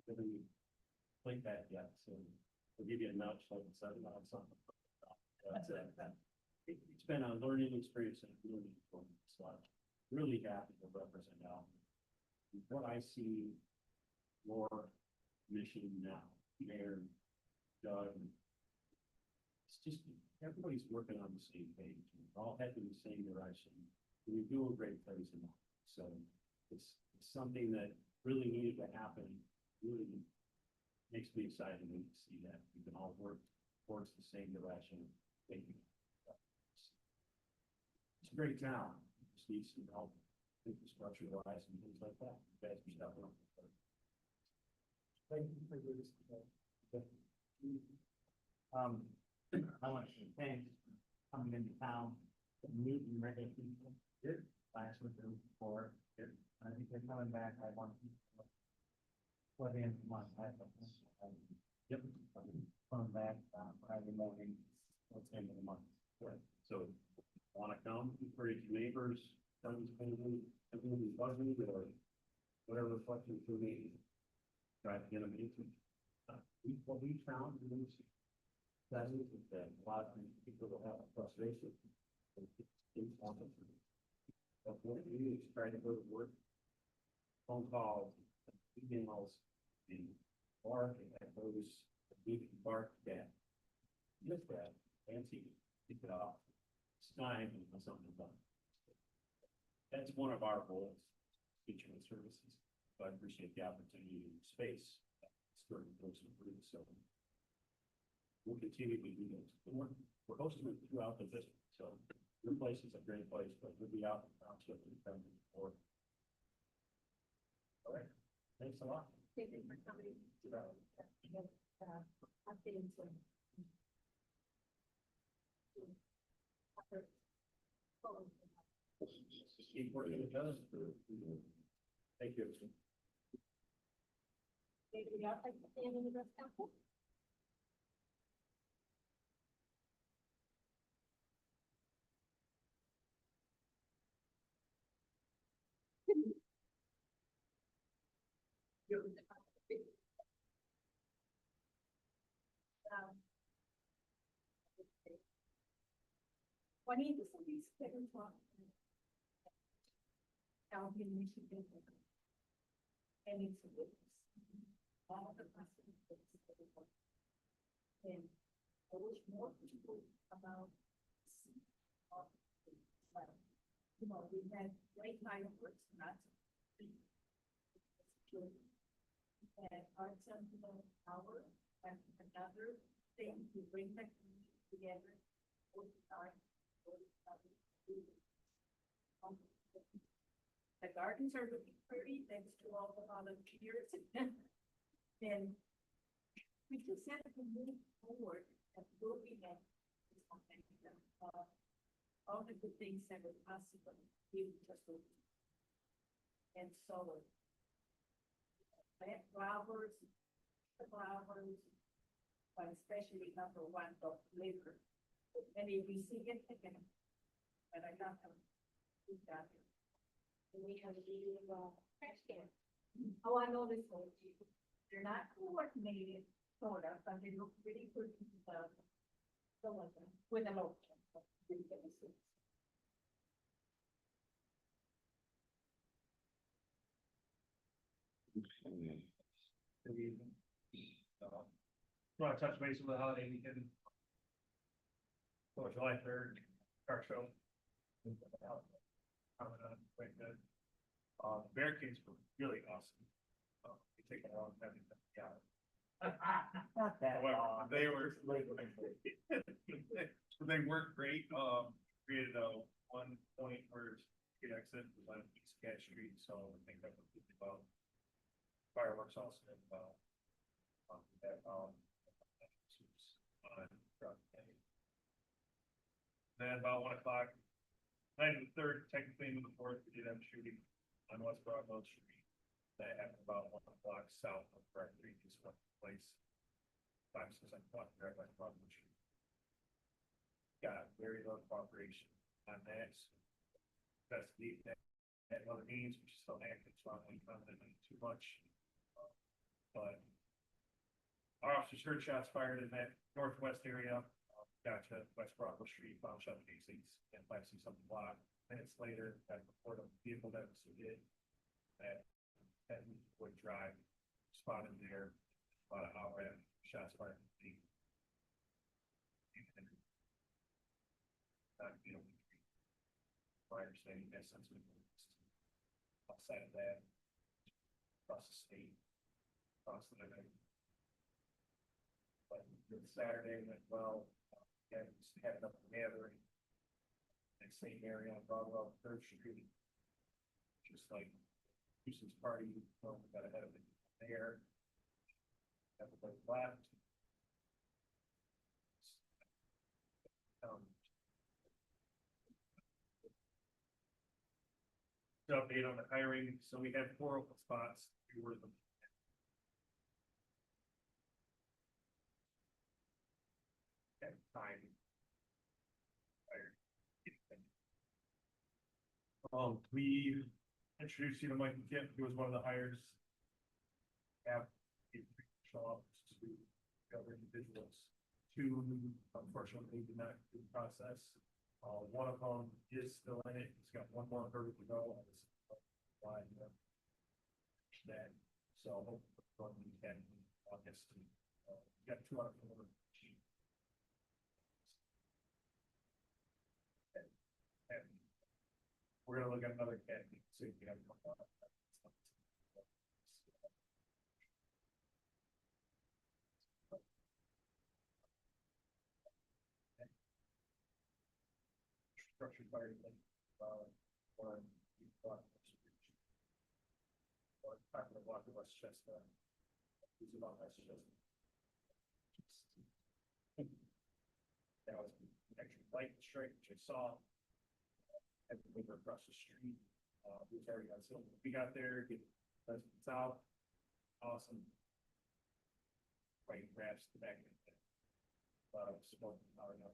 Really played that yet, so we'll give you a nudge like it's something. It's been a learning experience and really important. So I'm really happy to represent Alvin. What I see your mission now, Mayor, Doug, it's just everybody's working on the same page. We're all heading in the same direction. And you're doing great things in that. So it's something that really needed to happen. Really makes me excited when you see that we can all work towards the same direction. Thank you. It's a great town. It just needs some help, infrastructure wise and things like that. You guys are stepping up. thank you for this. I want to thank coming into town, meeting regular people. Good. Last week or before. Good. I think they're coming back. I want to. For the end of the month, Yep. coming back, Friday morning, Let's end of the month. Right. So want to come, encourage neighbors, friends, family, everyone who's buzzing or whatever reflection for me. Try to get them into. What we found is that a lot of people will have frustration. But what we do is try to go to work phone calls, emails, and bark at those, we can bark that. With that, fancy, keep it off. It's time and something done. That's one of our goals, feature and services. So I appreciate the opportunity and space. For those who agree, so. We'll continue to do this. We're hosting it throughout the district, so your place is a great place, but we'll be out in the township and come before. All right, thanks a lot. Thank you for coming. Updating some. Just keep working with us. Thank you. Anybody else like to stand in the rest council? Juanita, somebody's second talk. Alvin, Michigan. And it's a witness. All the precedents. And I wish more people about. You know, we had great fireworks, not. And arts and power, and another thing to bring the community together. The gardens are looking pretty, thanks to all the volunteers. And we just have to move forward and moving at something. All the good things that were possible, we just moved. And so. Plant flowers, but especially number one, the labor. Many of you see it, but I got them. We got it. And we have a meeting about trash can. Oh, I know this one. They're not coordinated, sort of, but they look pretty good. With a local. Want to touch base with the holiday weekend? For July 3rd, car show. Coming on, quite good. Barricades were really awesome. They take a long time to put together. Not that long. They were. They worked great, created a 1 point where you could exit on East Cat Street, so I think that was really well. Fireworks also, then about 1 o'clock, night of the 3rd, technically into the 4th, we did have a shooting on West Broadwell Street. That happened about 1 o'clock south of Brett Creek, is what place. 5, 6 o'clock there by Broadwell Street. Got very low cooperation on that. Investigate that at other meetings, which is still active, so I'm not too much. But our officers heard shots fired in that northwest area. Gotcha, West Broadwell Street, found shot casings, and might see something blocked. Minutes later, got a report of a vehicle that was hit at Wood Drive, spotted there about an hour after shots fired. My understanding that since we moved outside of that, across the state, across the night. But Saturday went well. Yeah, just had up a gathering. In the same area on Broadwell, 3rd Street. Just like Houston's party, got ahead of it there. Everybody left. Update on the hiring, so we have 4 open spots, 3 were them. At time. We introduced you to Mike McKip, who was one of the hires. Have show up to other individuals. 2 unfortunately did not do the process. One of them is still in it. He's got 1 more hurdle to go. that. So hopefully we can, August, got 2 out of 4. And we're gonna look at another academy, so you can have. Structured fire, or you thought. Or talking about Westchester. Who's about Westchester? That was actually light straight, which I saw. Had to move across the street. We was already on, so we got there, get residents out. Awesome. Right, grabs the back. Support power now.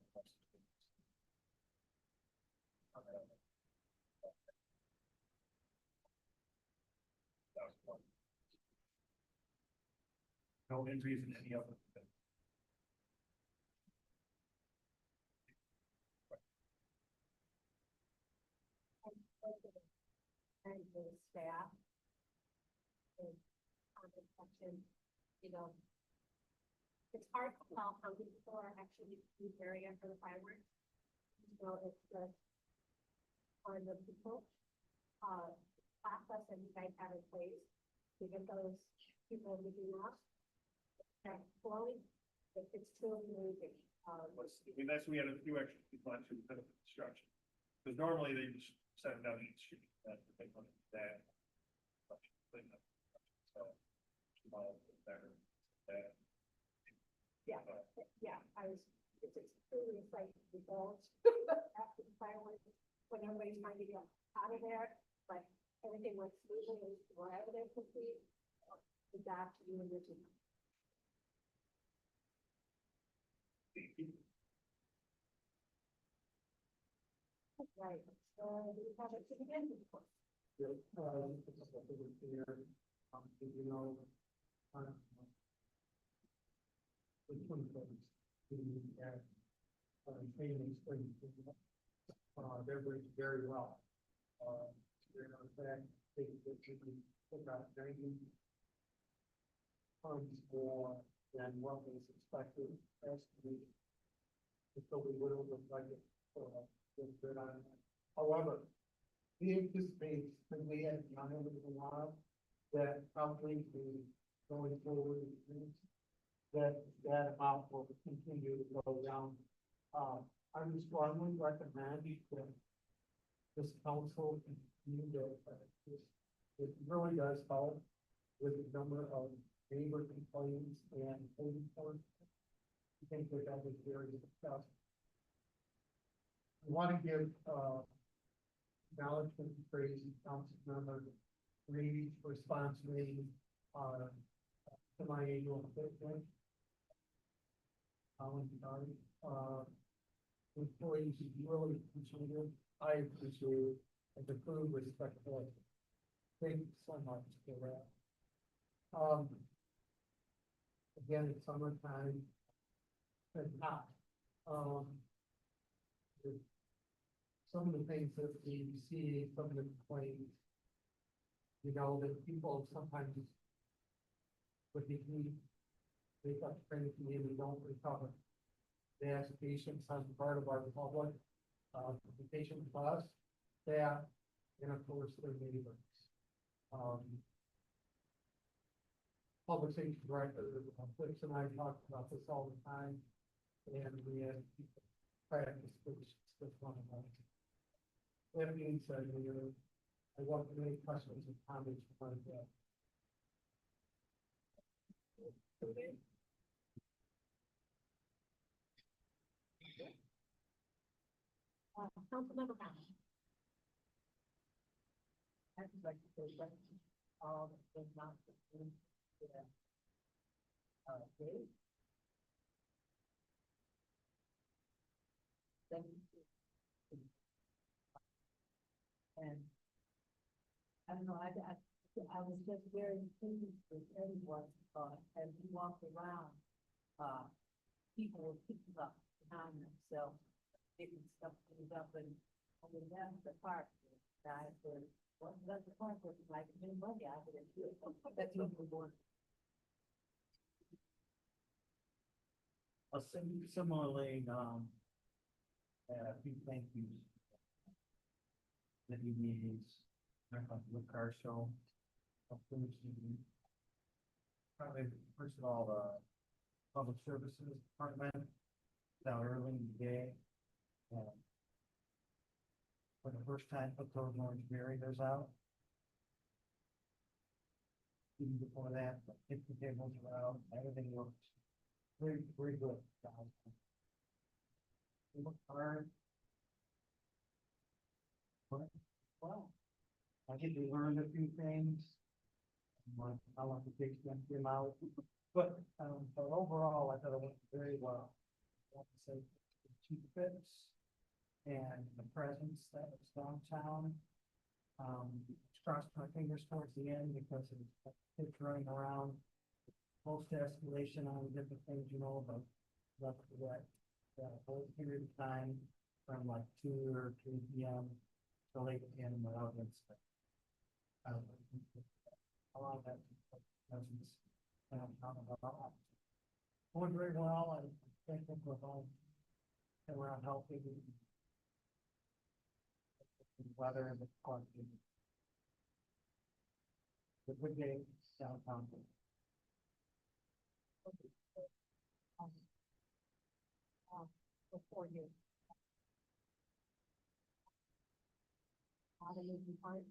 That was fun. No injuries in any of them. And the staff. And comment section, you know. It's hard to tell how many people are actually in the area for the fireworks. So it's just on the people, process that you guys have in place to get those people moving up. And slowly, it's truly moving. I mean, that's, we had a few extra people actually because of construction. Because normally they just set it down each street, that's the big one, that. So, tomorrow, better, that. Yeah, it's truly exciting results after the fireworks, when everybody's trying to get out of there, but everything went smoothly, wherever they're complete, it's up to you and your team. Right, so we have it to begin with. Just a couple of things here, you know, the 27th, we had, training spring, they're doing very well. They're on track, they took out 90 tons more than what was expected last week. So we will look like it, good on that. However, we anticipate that we have done everything well, that probably the going forward, that amount will continue to go down. I would strongly recommend that this council continue to, it really does help with the number of neighbor complaints and code enforcement. I think that was very successful. I want to give, acknowledgement and praise to council member Reed's response made, to my annual statement. Employees really appreciate it. I appreciate it. And the food respectful. Thank you so much for that. Again, it's summertime. It's hot. Some of the things that we see, some of the complaints, you know, that people sometimes with the heat, they got crazy and they don't recover. They ask patients on the part of our public, the patient plus, staff, and of course their neighbors. Public safety director, Fritz and I talk about this all the time, and we have practice with one another. That being said, I want to make questions and comments from my dad. Councilmember Brown. I'd like to say that, is not the same, Dave. Thank you. And I don't know, I was just very pleased with everyone, as we walked around, people were picking up behind themselves, picking stuff up, and that's the part, guys, were Well, that's the point, where like, new money out of it. That's what we want. Similarly, a few thank yous. That he needs, with car show. Probably, first of all, the Public Services Department, down early in the day. For the first time, put those orange barriers out. Even before that, the kitchen tables were out, everything looks very, very good. We look hard. But, well, I get to learn a few things. I want to take them out, but overall, I thought it went very well. I want to say the chief fits and the presence that was downtown. Crossed my fingers towards the end because of the kids running around. Post escalation on different things, but left to that whole period of time from like 2 or 3 p.m. to late in the audience. A lot of that presence downtown about. Going very well, and I think we're all around healthy. The weather and the quantity. The good day downtown. Before you. How to move the parts.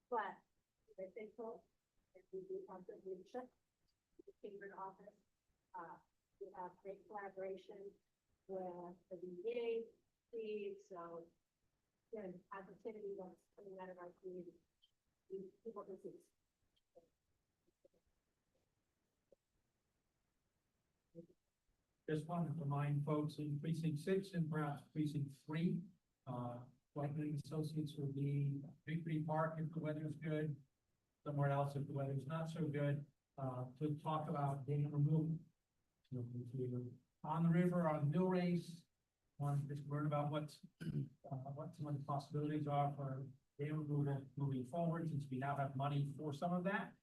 But if they told, if we do have the leadership, the chamber office, we have great collaboration with the VA, so good opportunity that's coming out of our community. People can see. Just wanted to remind folks in precinct 6 and perhaps precinct 3, Whiteman Associates will be at Big Park if the weather's good, somewhere else if the weather's not so good, to talk about dam removal. So if you're on the river, on the mill race, want to just learn about what some of the possibilities are for dam removal moving forward, since we now have money for some of that.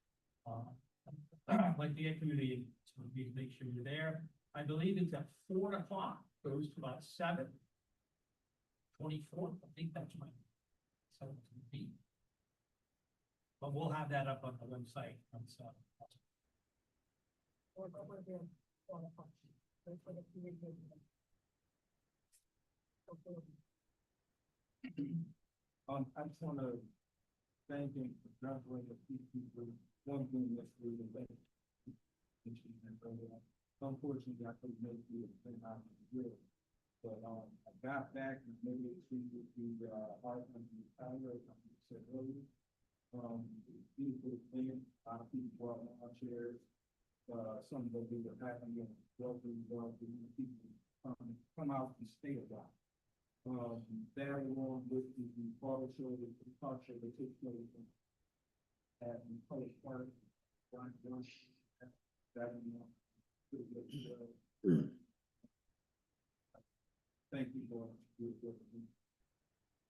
Like the community, so we make sure you're there. I believe it's at 4 o'clock, goes to about 7. 24th, I think that's right. 17th. But we'll have that up on the website. I just want to thank him for juggling a few people, one thing this week and thank unfortunately, I couldn't make the thing out of the grill. But, I got back and made it to the, art company, Tyler, company said earlier. Beautiful thing, a lot of people brought lawn chairs. Some of them were happy and welcome, people come out and stay a while. That along with the photo show, the talk show that took place at the Polish Park, thank you for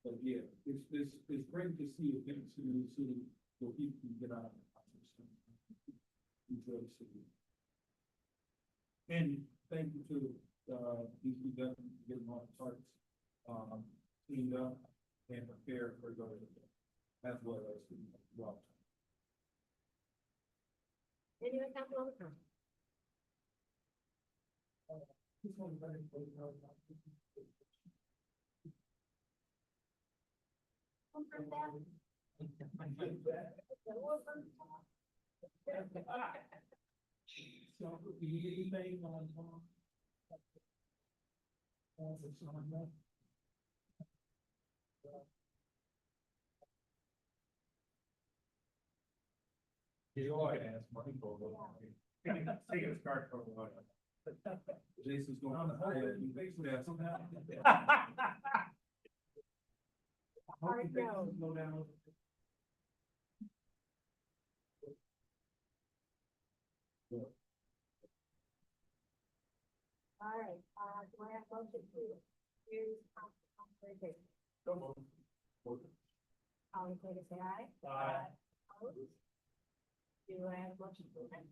but yeah, it's great to see events in the city where people can get out of the house. Enjoy the city. And thank you to DPW for getting all the parts cleaned up and prepared for going as well as the well. Any other council on the phone? So, anything on? Take a start for a while. Jason's going on the Hard no. All right, do I have motion to use Councilor Davis? All in favor, say aye. Aye. Opposed? Do I have motion to amend?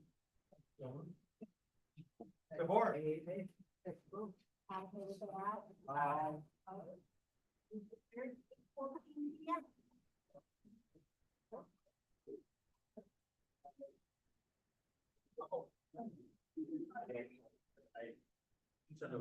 Support. All in favor, say aye. Aye. Opposed? Carried 14 yes. I